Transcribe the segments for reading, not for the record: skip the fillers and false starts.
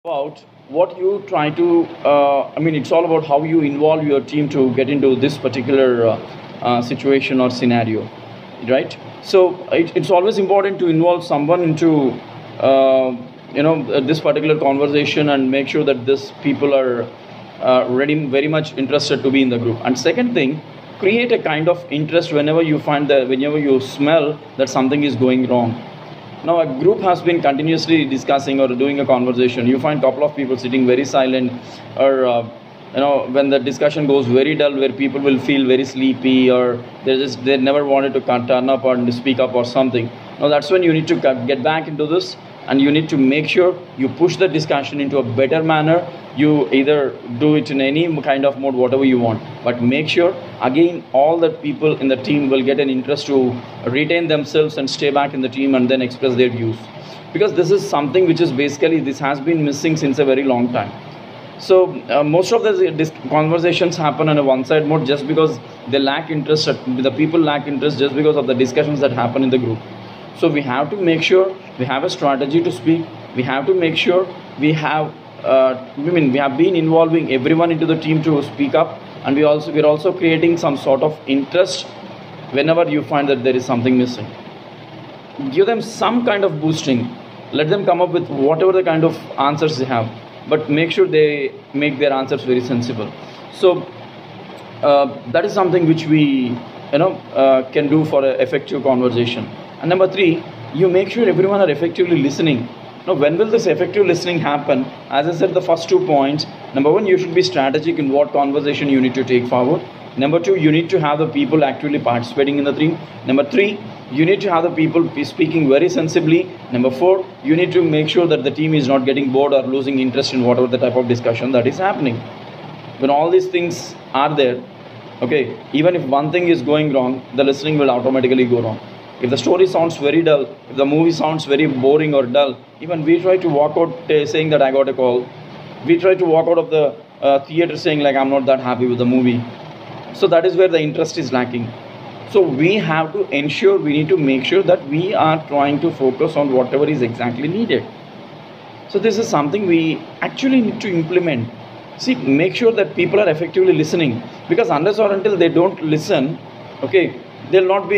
About what you try to, it's all about how you involve your team to get into this particular situation or scenario, right? So it's always important to involve someone into, this particular conversation and make sure that this people are ready, very much interested to be in the group. And second thing, create a kind of interest whenever you smell that something is going wrong. Now a group has been continuously discussing or doing a conversation. You find a couple of people sitting very silent, or when the discussion goes very dull, where people will feel very sleepy, or they never wanted to turn up or speak up or something. Now that's when you need to get back into this, and you need to make sure you push the discussion into a better manner. You either do it in any kind of mode, whatever you want, but make sure again all the people in the team will get an interest to retain themselves and stay back in the team and then express their views, because this is something which is basically this has been missing since a very long time. So most of the conversations happen on a one-side mode just because they lack interest. The people lack interest just because of the discussions that happen in the group. So we have to make sure we have a strategy to speak. We have to make sure we have we have been involving everyone into the team to speak up, and we're also creating some sort of interest whenever you find that there is something missing. Give them some kind of boosting. Let them come up with whatever the kind of answers they have, but make sure they make their answers very sensible. So that is something which we can do for an effective conversation. And number 3, you make sure everyone are effectively listening. Now, when will this effective listening happen? As I said, the first 2 points. Number 1, you should be strategic in what conversation you need to take forward. Number 2, you need to have the people actually participating in the team. Number 3, you need to have the people speaking very sensibly. Number 4, you need to make sure that the team is not getting bored or losing interest in whatever the type of discussion that is happening. When all these things are there, okay, even if one thing is going wrong, the listening will automatically go wrong. If the story sounds very dull, if the movie sounds very boring or dull, even we try to walk out saying that I got a call. We try to walk out of the theater saying like I'm not that happy with the movie. So that is where the interest is lacking. So we have to ensure, we need to make sure that we are trying to focus on whatever is exactly needed. So this is something we actually need to implement. See, make sure that people are effectively listening, because unless or until they don't listen, okay, there won't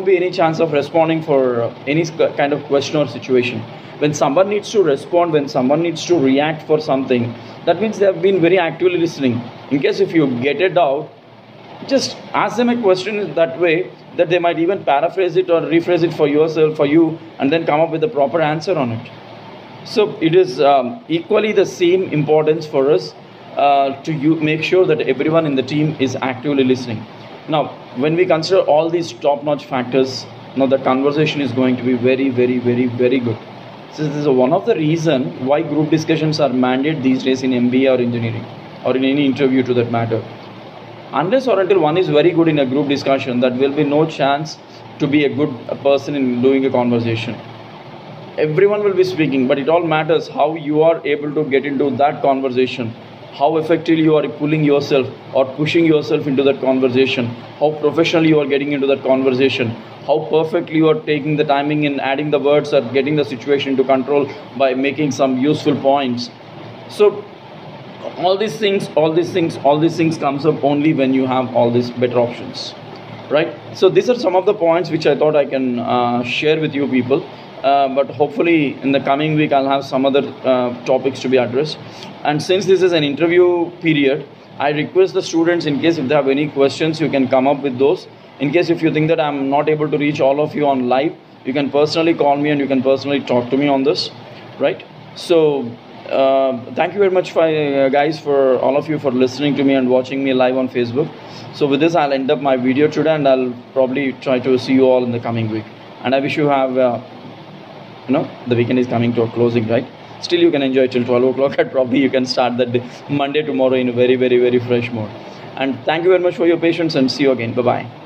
be any chance of responding for any kind of question or situation. When someone needs to respond, when someone needs to react for something, that means they have been very actively listening. In case if you get a doubt, just ask them a question in that way that they might even paraphrase it or rephrase it for yourself, for you, and then come up with a proper answer on it. So it is equally the same importance for us to make sure that everyone in the team is actively listening. Now, when we consider all these top-notch factors, now the conversation is going to be very, very, very, very good. So this is one of the reasons why group discussions are mandated these days in MBA or engineering, or in any interview to that matter. Unless or until one is very good in a group discussion, that will be no chance to be a good person in doing a conversation. Everyone will be speaking, but it all matters how you are able to get into that conversation, how effectively you are pulling yourself or pushing yourself into that conversation, how professionally you are getting into that conversation, how perfectly you are taking the timing and adding the words or getting the situation into control by making some useful points. So all these things comes up only when you have all these better options, right? So these are some of the points which I thought I can share with you people. But hopefully in the coming week I'll have some other topics to be addressed. And since this is an interview period, I request the students, in case if they have any questions, you can come up with those. In case if you think that I'm not able to reach all of you on live, you can personally call me and you can personally talk to me on this, right? So thank you very much guys, for all of you for listening to me and watching me live on Facebook. So with this I'll end up my video today, and I'll probably try to see you all in the coming week. And I wish you have the weekend is coming to a closing, right? Still you can enjoy till 12 o'clock, and probably you can start that day, Monday tomorrow, in a very, very, very fresh mode. And thank you very much for your patience, and see you again. Bye-bye.